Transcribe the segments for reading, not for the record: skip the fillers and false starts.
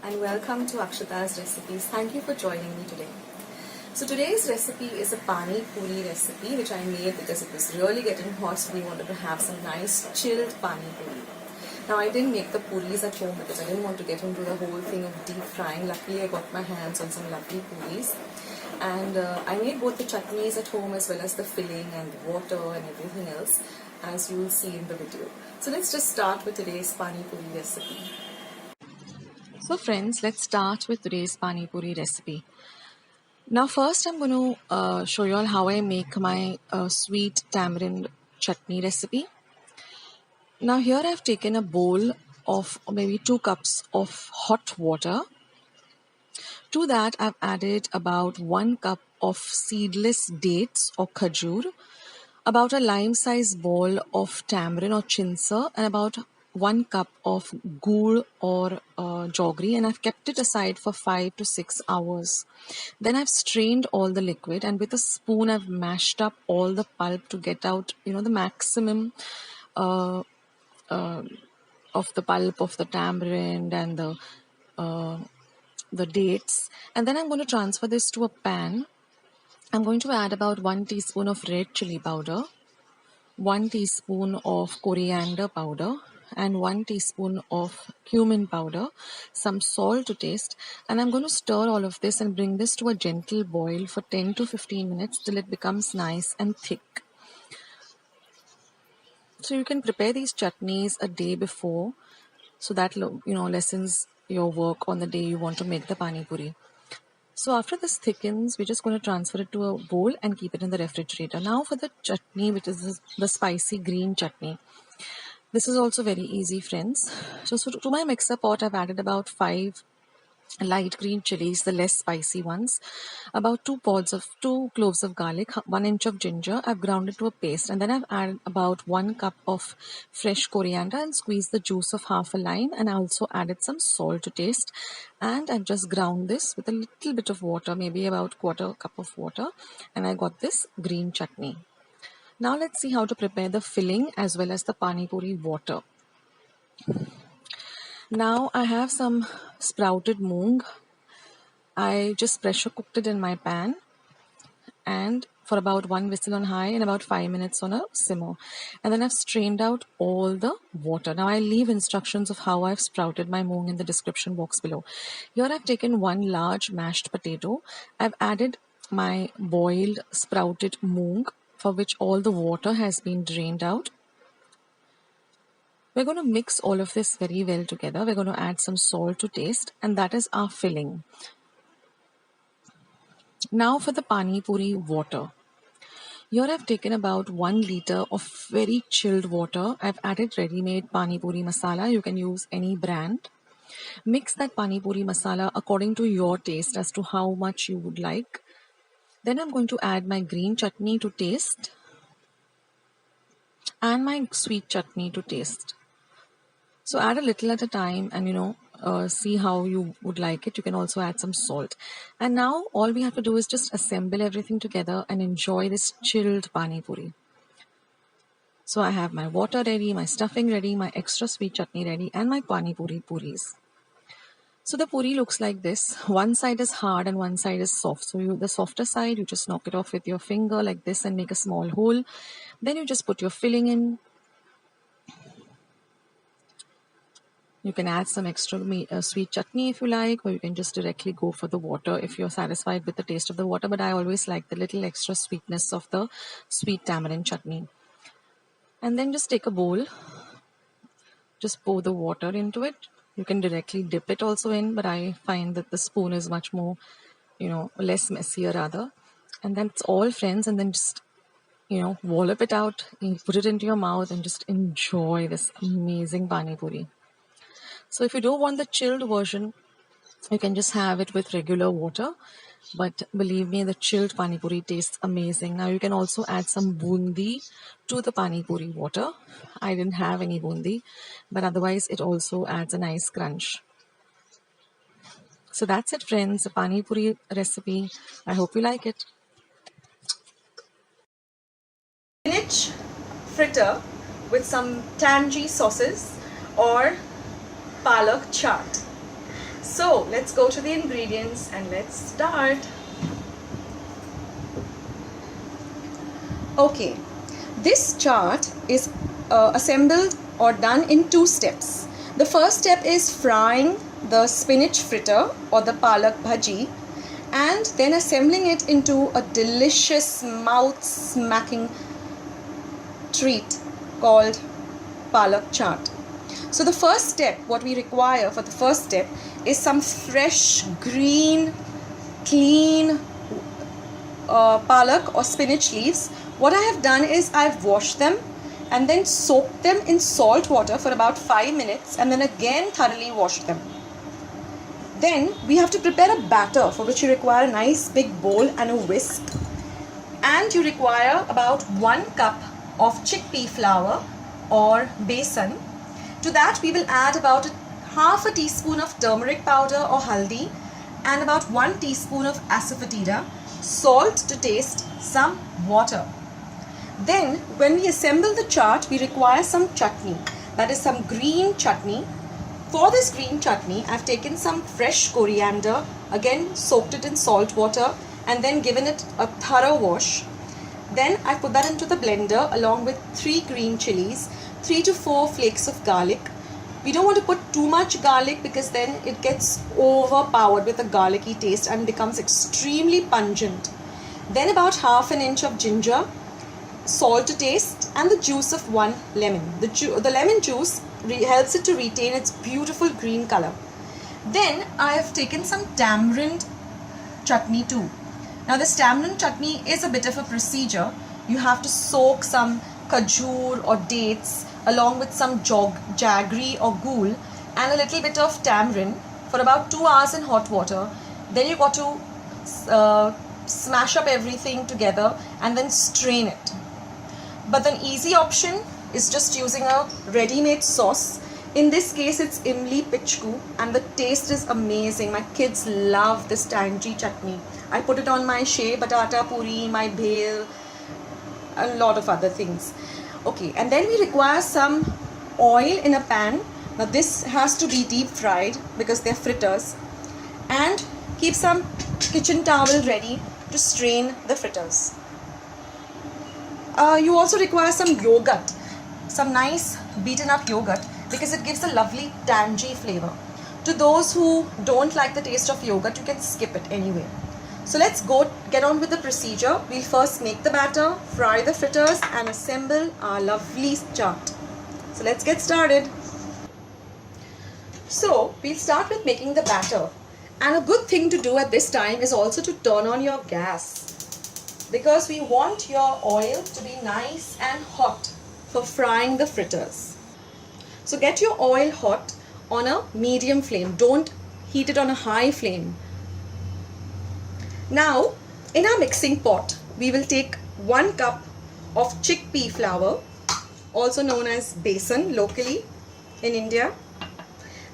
and welcome to Akshata's Recipes. Thank you for joining me today. So today's recipe is a Pani Puri recipe which I made because it was really getting hot, so we wanted to have some nice chilled Pani Puri. Now I didn't make the puris at home because I didn't want to get into the whole thing of deep frying. Luckily I got my hands on some lovely puris. And I made both the chutneys at home as well as the filling and the water and everything else, as you will see in the video. So let's just start with today's Pani Puri recipe. So friends, let's start with today's Pani Puri recipe. Now first I'm going to show you all how I make my sweet tamarind chutney recipe. Now here I've taken a bowl of maybe 2 cups of hot water. To that I've added about 1 cup of seedless dates or khajur, about a lime-sized ball of tamarind or chinsa, and about 1 cup of gur or jaggery, and I've kept it aside for 5 to 6 hours. Then I've strained all the liquid, and with a spoon I've mashed up all the pulp to get out, the maximum of the pulp of the tamarind and the dates. And then I'm going to transfer this to a pan. I'm going to add about 1 teaspoon of red chili powder, 1 teaspoon of coriander powder, and 1 teaspoon of cumin powder, some salt to taste, and I'm going to stir all of this and bring this to a gentle boil for 10 to 15 minutes till it becomes nice and thick. So you can prepare these chutneys a day before, so that lessens your work on the day you want to make the Pani Puri. So after this thickens, we're just going to transfer it to a bowl and keep it in the refrigerator. Now for the chutney, which is the spicy green chutney. This is also very easy, friends. So to my mixer pot, I've added about 5 light green chilies, the less spicy ones, about 2 cloves of garlic, 1 inch of ginger. I've ground it to a paste, and then I've added about 1 cup of fresh coriander and squeezed the juice of half a lime, and I also added some salt to taste, and I've just ground this with a little bit of water, maybe about 1/4 cup of water, and I got this green chutney. Now let's see how to prepare the filling as well as the Pani Puri water. Now I have some sprouted moong. I just pressure cooked it in my pan and for about 1 whistle on high and about 5 minutes on a simmer. And then I've strained out all the water. Now I'll leave instructions of how I've sprouted my moong in the description box below. Here I've taken 1 large mashed potato. I've added my boiled sprouted moong, for which all the water has been drained out. We're going to mix all of this very well together. We're going to add some salt to taste, and that is our filling. Now for the Pani Puri water. Here I've taken about 1 liter of very chilled water. I've added ready-made Pani Puri masala. You can use any brand. Mix that Pani Puri masala according to your taste as to how much you would like. Then I'm going to add my green chutney to taste and my sweet chutney to taste. So add a little at a time and see how you would like it. You can also add some salt. And now all we have to do is just assemble everything together and enjoy this chilled Pani Puri. So I have my water ready, my stuffing ready, my extra sweet chutney ready, and my Pani Puri puris. So the puri looks like this. One side is hard and one side is soft. So the softer side, you just knock it off with your finger like this and make a small hole. Then you just put your filling in. You can add some extra sweet chutney if you like, or you can just directly go for the water if you're satisfied with the taste of the water. But I always like the little extra sweetness of the sweet tamarind chutney. And then just take a bowl. Just pour the water into it. You can directly dip it also in, but I find that the spoon is much more, less messier rather. And that's all, friends. And then just, wallop it out, put it into your mouth and just enjoy this amazing Pani Puri. So if you don't want the chilled version, you can just have it with regular water. But believe me, the chilled Pani Puri tastes amazing. Now you can also add some bundi to the Pani Puri water. I didn't have any bundi, but otherwise it also adds a nice crunch. So that's it, friends, the Pani Puri recipe. I hope you like it. Spinach fritter with some tangy sauces or Palak chaat. So let's go to the ingredients and let's start. Okay, this chaat is assembled or done in 2 steps. The first step is frying the spinach fritter or the palak bhaji, and then assembling it into a delicious mouth-smacking treat called palak chaat. So the first step, what we require for the first step is some fresh, green, clean palak or spinach leaves. What I have done is I've washed them and then soaked them in salt water for about 5 minutes and then again thoroughly washed them. Then we have to prepare a batter for which you require a nice big bowl and a whisk. And you require about 1 cup of chickpea flour or besan. To that we will add about half a teaspoon of turmeric powder or haldi and about 1 teaspoon of asafoetida, salt to taste, some water. Then when we assemble the chaat, we require some chutney, that is some green chutney. For this green chutney, I've taken some fresh coriander, again soaked it in salt water and then given it a thorough wash. Then I put that into the blender along with 3 green chilies, 3 to 4 flakes of garlic. We don't want to put too much garlic because then it gets overpowered with a garlicky taste and becomes extremely pungent. Then about half an inch of ginger, salt to taste, and the juice of 1 lemon. The lemon juice helps it to retain its beautiful green color. Then I have taken some tamarind chutney too. Now this tamarind chutney is a bit of a procedure. You have to soak some khajur or dates along with some jaggery or ghul and a little bit of tamarind for about 2 hours in hot water. Then you got to smash up everything together and then strain it. But an easy option is just using a ready-made sauce. In this case it's imli pichku and the taste is amazing. My kids love this tangy chutney. I put it on my Shev, Batata Puri, my bhel, a lot of other things. Okay, and then we require some oil in a pan. Now this has to be deep fried because they're fritters. And keep some kitchen towel ready to strain the fritters. You also require some yogurt, some nice beaten up yogurt because it gives a lovely tangy flavor. To those who don't like the taste of yogurt, you can skip it anyway. So let's get on with the procedure. We'll first make the batter, fry the fritters and assemble our lovely chaat. So let's get started. So we'll start with making the batter. And a good thing to do at this time is also to turn on your gas, because we want your oil to be nice and hot for frying the fritters. So get your oil hot on a medium flame. Don't heat it on a high flame. Now in our mixing pot, we will take 1 cup of chickpea flour, also known as besan locally in India.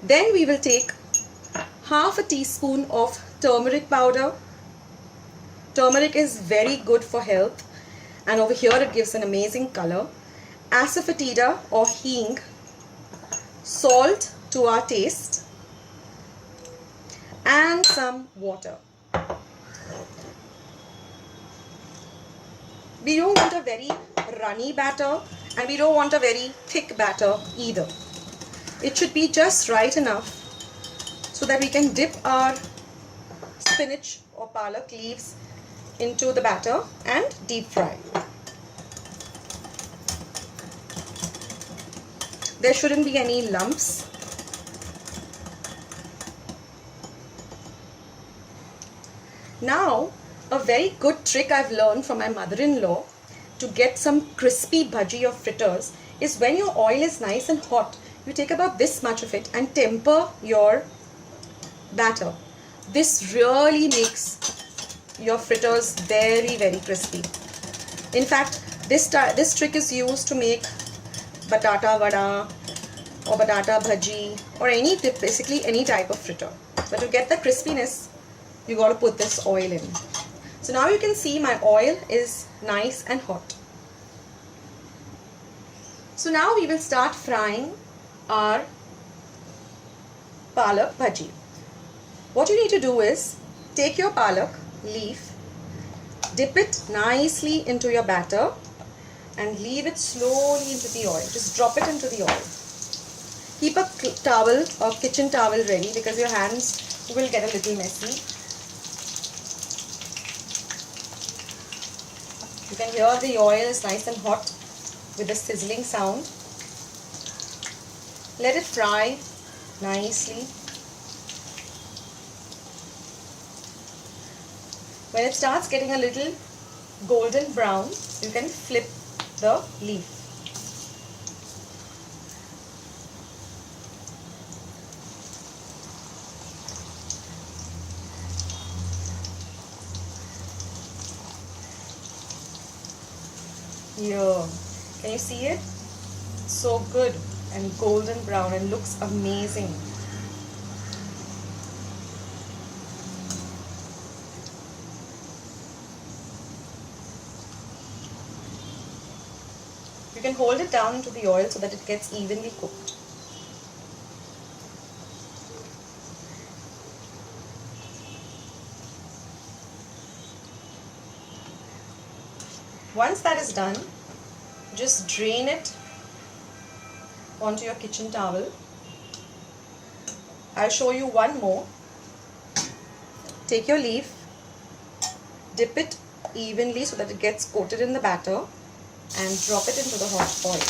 Then we will take half a teaspoon of turmeric powder. Turmeric is very good for health and over here it gives an amazing color. Asafoetida or hing, salt to our taste and some water. We don't want a very runny batter and we don't want a very thick batter either. It should be just right enough so that we can dip our spinach or palak leaves into the batter and deep fry. There shouldn't be any lumps. Now, a very good trick I've learned from my mother-in-law to get some crispy bhaji or fritters is when your oil is nice and hot, you take about this much of it and temper your batter. This really makes your fritters very, very crispy. In fact, this trick is used to make batata vada or batata bhaji or basically any type of fritter. But to get the crispiness, you got to put this oil in. So now you can see my oil is nice and hot. So now we will start frying our palak bhaji. What you need to do is take your palak leaf, dip it nicely into your batter and leave it slowly into the oil. Just drop it into the oil. Keep a towel or kitchen towel ready because your hands will get a little messy. You can hear the oil is nice and hot with a sizzling sound. Let it fry nicely. When it starts getting a little golden brown, you can flip the leaf. Here, can you see it? So good and golden brown and looks amazing. You can hold it down into the oil so that it gets evenly cooked. Once that is done, just drain it onto your kitchen towel. I'll show you one more. Take your leaf, dip it evenly so that it gets coated in the batter and drop it into the hot oil.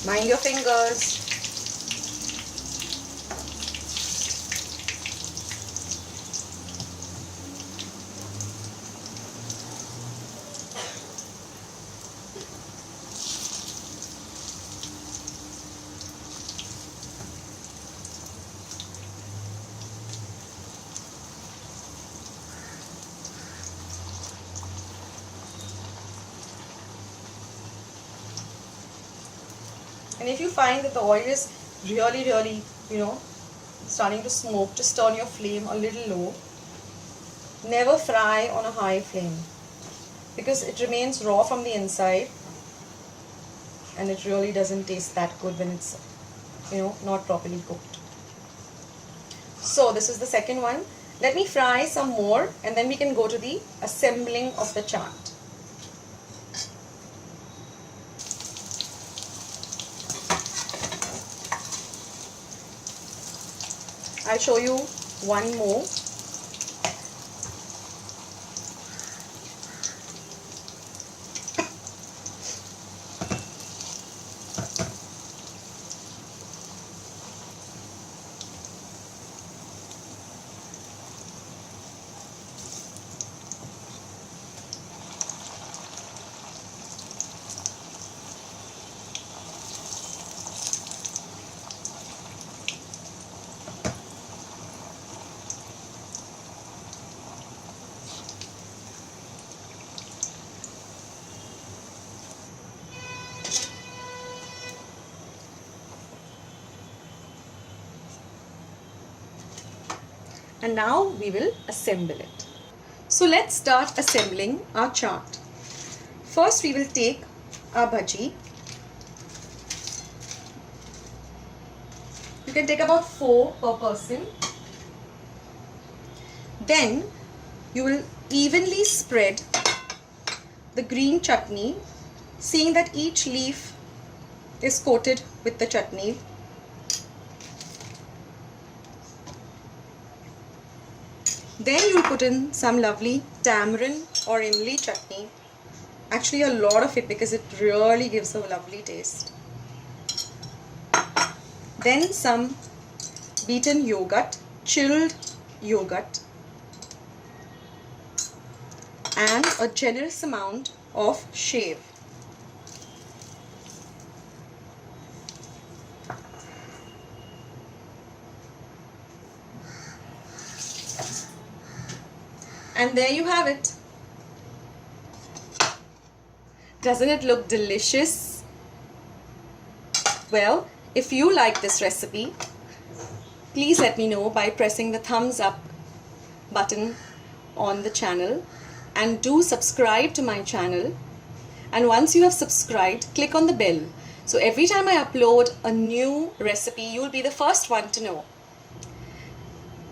Mind your fingers. And if you find that the oil is really, starting to smoke, just turn your flame a little low. Never fry on a high flame because it remains raw from the inside and it really doesn't taste that good when it's, not properly cooked. So this is the second one. Let me fry some more and then we can go to the assembling of the chaat. I'll show you one more. And now we will assemble it. So let's start assembling our chaat. First we will take our bhaji. You can take about 4 per person. Then you will evenly spread the green chutney, seeing that each leaf is coated with the chutney. Then you'll put in some lovely tamarind or imli chutney. Actually a lot of it because it really gives a lovely taste. Then some beaten yogurt, chilled yogurt, and a generous amount of Shev. And there you have it. Doesn't it look delicious? Well, if you like this recipe, please let me know by pressing the thumbs up button on the channel, and do subscribe to my channel. And once you have subscribed, click on the bell. So every time I upload a new recipe, you'll be the first one to know.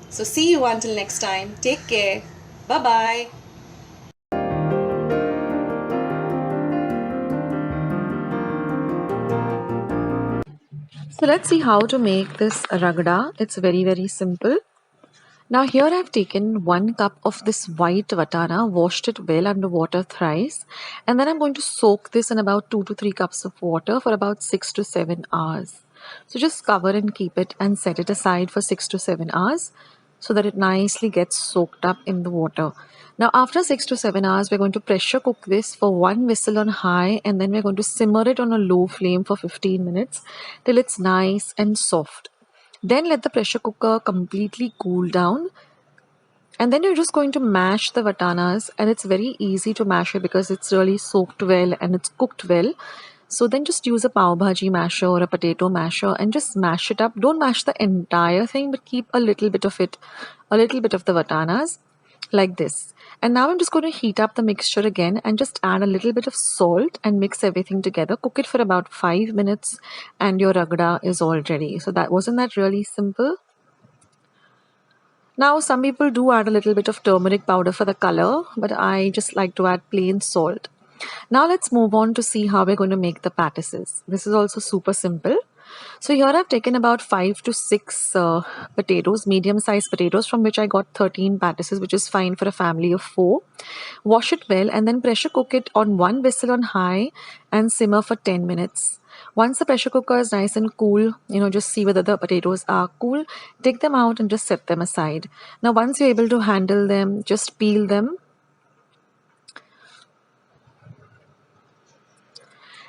So see you until next time. Take care. Bye bye. So let's see how to make this ragda. It's very simple. Now here I've taken 1 cup of this white vatana, washed it well under water thrice, and then I'm going to soak this in about 2 to 3 cups of water for about 6 to 7 hours. So just cover and keep it and set it aside for 6 to 7 hours so that it nicely gets soaked up in the water. Now after 6 to 7 hours we're going to pressure cook this for 1 whistle on high, and then we're going to simmer it on a low flame for 15 minutes till it's nice and soft. Then let the pressure cooker completely cool down, and then you're just going to mash the vatanas, and it's very easy to mash it because it's really soaked well and it's cooked well. So then just use a pav bhaji masher or a potato masher and just mash it up. Don't mash the entire thing, but keep a little bit of it, a little bit of the vatanas like this. And now I'm just going to heat up the mixture again and just add a little bit of salt and mix everything together. Cook it for about 5 minutes and your ragda is all ready. So that wasn't that really simple? Now, some people do add a little bit of turmeric powder for the color, but I just like to add plain salt. Now, let's move on to see how we're going to make the pattices. This is also super simple. So, here I've taken about 5 to 6 potatoes, medium sized potatoes, from which I got 13 pattices, which is fine for a family of 4. Wash it well and then pressure cook it on 1 whistle on high and simmer for 10 minutes. Once the pressure cooker is nice and cool, just see whether the potatoes are cool, take them out and just set them aside. Now, once you're able to handle them, just peel them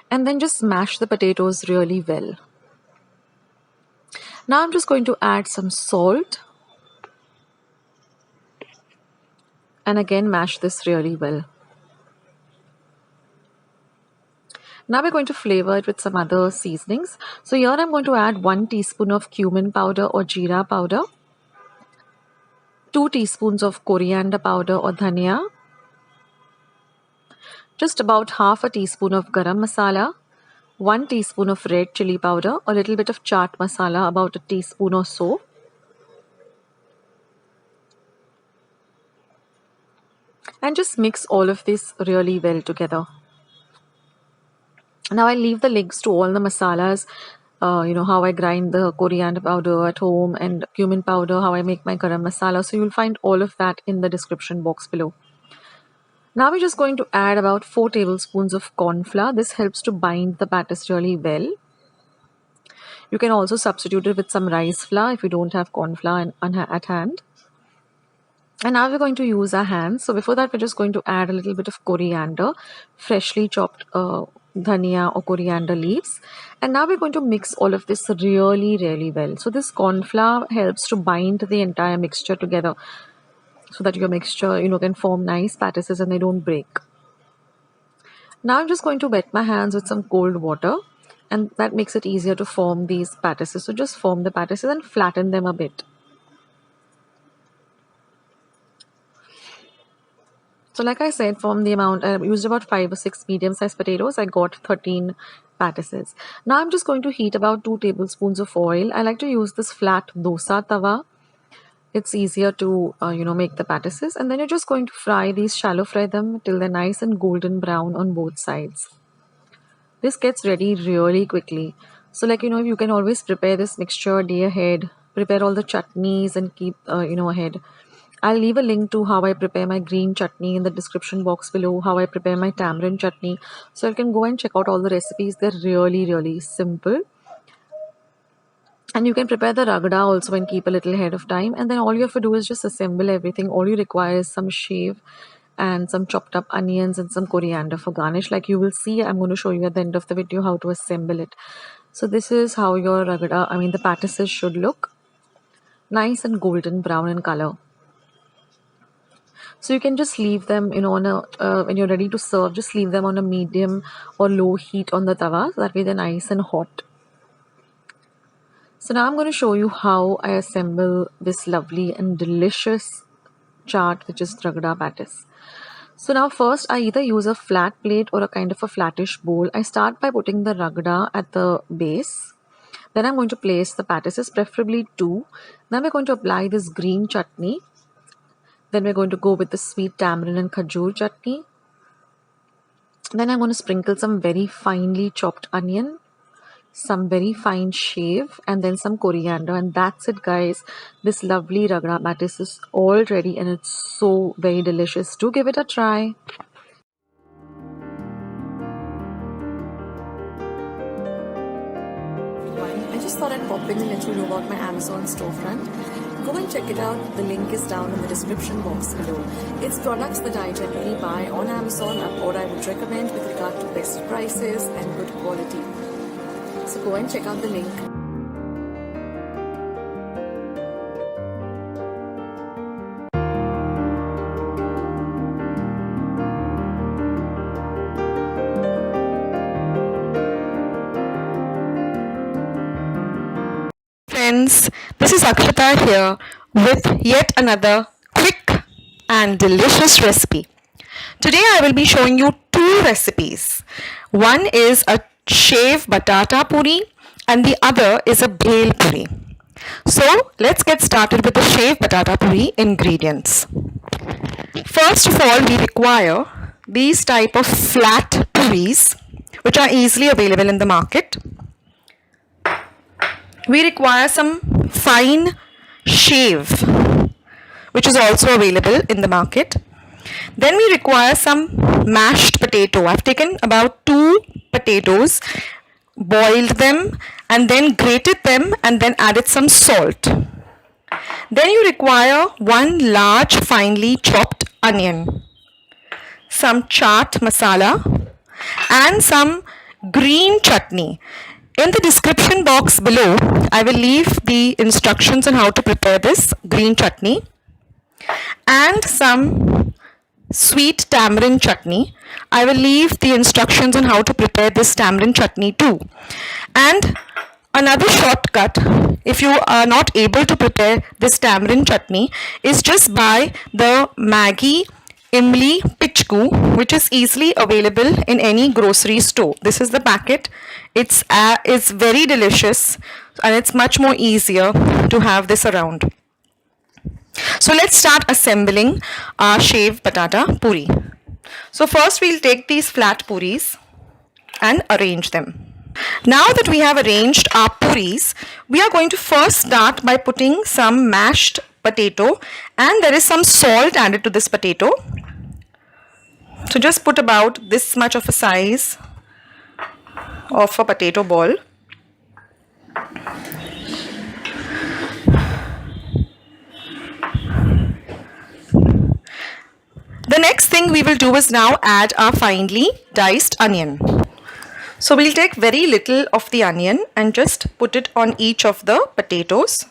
and then just smash the potatoes really well. Now, I'm just going to add some salt and again mash this really well. Now we're going to flavor it with some other seasonings. So here I'm going to add 1 teaspoon of cumin powder or jeera powder, 2 teaspoons of coriander powder or dhania, just about half a teaspoon of garam masala, 1 teaspoon of red chili powder, a little bit of chaat masala, about a teaspoon or so, and just mix all of this really well together. Now I'll leave the links to all the masalas, how I grind the coriander powder at home and cumin powder, how I make my garam masala. So you'll find all of that in the description box below. Now we're just going to add about 4 tablespoons of corn flour. This helps to bind the patties really well. You can also substitute it with some rice flour if you don't have corn flour at hand. And now we're going to use our hands. So before that, we're just going to add a little bit of coriander, freshly chopped dhania or coriander leaves. And now we're going to mix all of this really well. So this corn flour helps to bind the entire mixture together so that your mixture, can form nice patties and they don't break. Now I'm just going to wet my hands with some cold water, and that makes it easier to form these patties. So just form the patties and flatten them a bit. So like I said, from the amount, I used about 5 or 6 medium-sized potatoes. I got 13 patties. Now I'm just going to heat about 2 tablespoons of oil. I like to use this flat dosa tawa. It's easier to, make the patties. And then you're just going to shallow fry them till they're nice and golden brown on both sides. This gets ready really quickly. So you can always prepare this mixture a day ahead. Prepare all the chutneys and keep, ahead. I'll leave a link to how I prepare my green chutney in the description box below, how I prepare my tamarind chutney. So you can go and check out all the recipes. They're really simple. And you can prepare the ragda also and keep a little ahead of time. And then all you have to do is just assemble everything. All you require is some shev and some chopped up onions and some coriander for garnish. Like you will see, I'm going to show you at the end of the video how to assemble it. So this is how your ragda, the patties should look. Nice and golden brown in color. So you can just leave them, on when you're ready to serve, just leave them on a medium or low heat on the tawa. So that way they're nice and hot. So now I'm going to show you how I assemble this lovely and delicious chaat, which is ragda patties. So now first I either use a flat plate or a kind of a flattish bowl. I start by putting the ragda at the base. Then I'm going to place the pattices, preferably 2. Then we're going to apply this green chutney. Then we're going to go with the sweet tamarind and khajur chutney. Then I'm going to sprinkle some very finely chopped onion, some very fine shave, and then some coriander. And that's it, guys. This lovely Ragda pattice is all ready and it's so very delicious. Do give it a try. I just thought I'd pop in and let you know about my Amazon storefront. Go and check it out. The link is down in the description box below. It's products that I generally buy on Amazon or I would recommend with regard to best prices and good quality. So go and check out the link. Friends, this is Akshata here with yet another quick and delicious recipe. Today I will be showing you 2 recipes. One is a Shev Batata Puri and the other is a Bhel Puri. So let's get started with the Shev Batata Puri ingredients. First of all, we require these type of flat puris which are easily available in the market. We require some fine shev, which is also available in the market. Then we require some mashed potato. I've taken about 2 potatoes, boiled them and then grated them and then added some salt. Then you require 1 large finely chopped onion, some chaat masala and some green chutney. In the description box below, I will leave the instructions on how to prepare this green chutney and some sweet tamarind chutney. I will leave the instructions on how to prepare this tamarind chutney too. And another shortcut, if you are not able to prepare this tamarind chutney, is just buy the Maggi Imli Pichku, which is easily available in any grocery store. This is the packet. It's very delicious and it's much more easier to have this around. So let's start assembling our Shev Batata Puri. So first we'll take these flat puris and arrange them. Now that we have arranged our puris, we are going to first start by putting some mashed potato, and there is some salt added to this potato. So just put about this much of a size of a potato ball. The next thing we will do is now add our finely diced onion. So we'll take very little of the onion and just put it on each of the potatoes.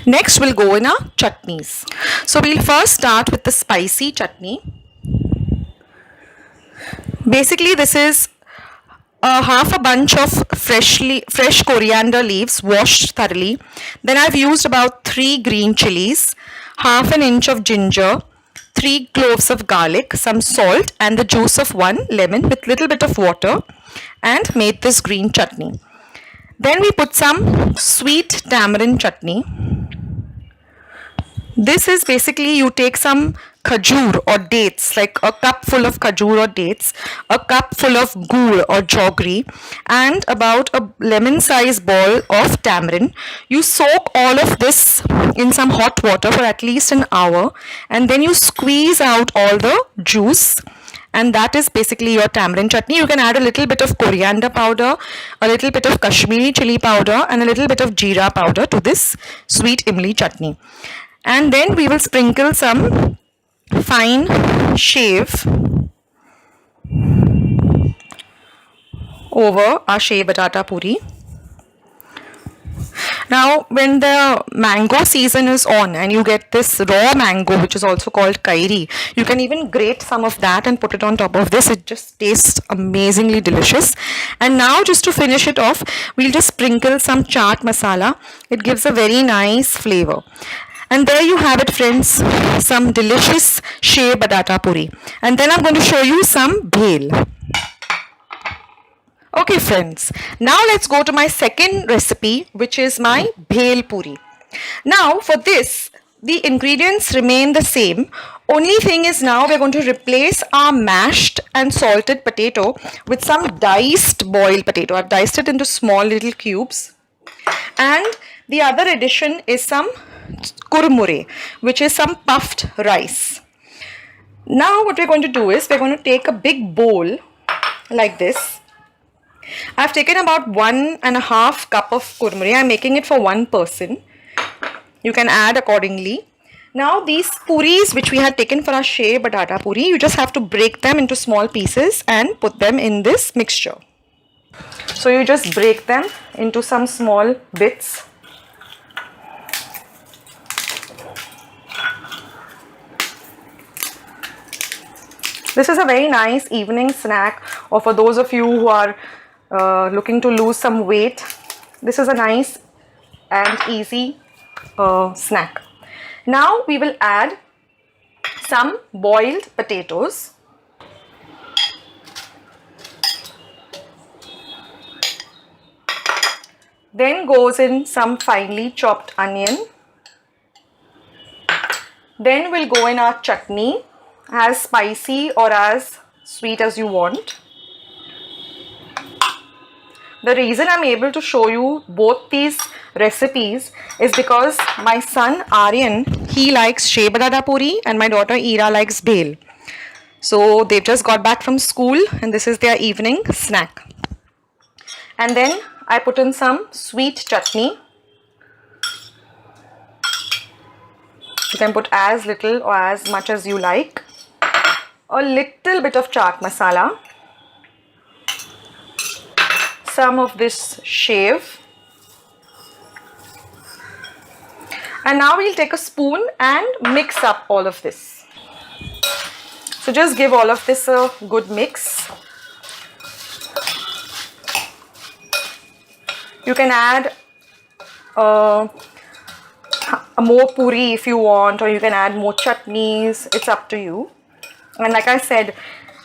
Next we'll go in our chutneys. So we'll first start with the spicy chutney. Basically this is half a bunch of fresh coriander leaves washed thoroughly. Then I've used about 3 green chilies, half an inch of ginger, 3 cloves of garlic, some salt and the juice of 1 lemon with little bit of water and made this green chutney. Then we put some sweet tamarind chutney. This is basically you take some khajur or dates, like a cup full of khajur or dates, a cup full of gur or jaggery, and about a lemon sized ball of tamarind. You soak all of this in some hot water for at least an hour and then you squeeze out all the juice, and that is basically your tamarind chutney. You can add a little bit of coriander powder, a little bit of Kashmiri chili powder and a little bit of jeera powder to this sweet imli chutney. And then we will sprinkle some fine shev over our Shev Batata Puri. Now when the mango season is on and you get this raw mango, which is also called kairi, you can even grate some of that and put it on top of this. It just tastes amazingly delicious. And now just to finish it off, we'll just sprinkle some chaat masala. It gives a very nice flavor. And there you have it, friends, some delicious Shev Batata Puri. And then I'm going to show you some bhel. Okay friends, now let's go to my second recipe, which is my bhel puri. Now for this, the ingredients remain the same. Only thing is now we're going to replace our mashed and salted potato with some diced boiled potato. I've diced it into small little cubes. And the other addition is some kurmure, which is some puffed rice. Now what we're going to do is we're going to take a big bowl like this. I've taken about 1.5 cup of kurmure. I'm making it for one person. You can add accordingly. Now these puris which we had taken for our Shev Batata Puri, you just have to break them into small pieces and put them in this mixture. So you just break them into some small bits. This is a very nice evening snack, or for those of you who are looking to lose some weight, this is a nice and easy snack. Now we will add some boiled potatoes. Then goes in some finely chopped onion. Then will go in our chutney, as spicy or as sweet as you want. The reason I'm able to show you both these recipes is because my son Aryan, he likes Shev Batata Puri and my daughter Ira likes bhel. So they've just got back from school and this is their evening snack. And then I put in some sweet chutney. You can put as little or as much as you like. A little bit of chaat masala. Some of this shev. And now we'll take a spoon and mix up all of this. So just give all of this a good mix. You can add more puri if you want, or you can add more chutneys. It's up to you. And like I said,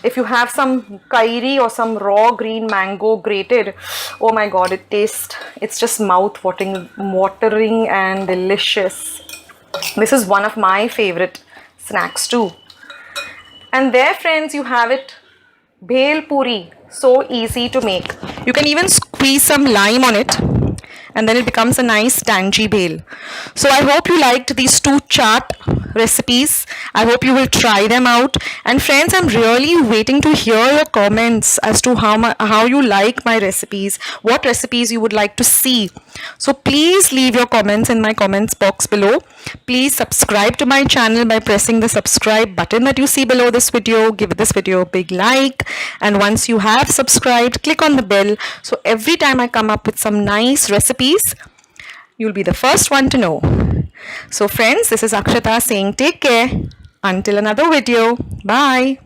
if you have some kairi or some raw green mango grated, oh my god, it's just mouth-watering and delicious. This is one of my favorite snacks too. And there friends, you have it, bhel puri, so easy to make. You can even squeeze some lime on it and then it becomes a nice tangy bhel. So I hope you liked these two chaat recipes. I hope you will try them out. And friends, I'm really waiting to hear your comments as to how you like my recipes, what recipes you would like to see. So please leave your comments in my comments box below. Please subscribe to my channel by pressing the subscribe button that you see below this video. Give this video a big like, and once you have subscribed, click on the bell so every time I come up with some nice recipes, you'll be the first one to know. So friends, this is Akshata saying take care until another video. Bye.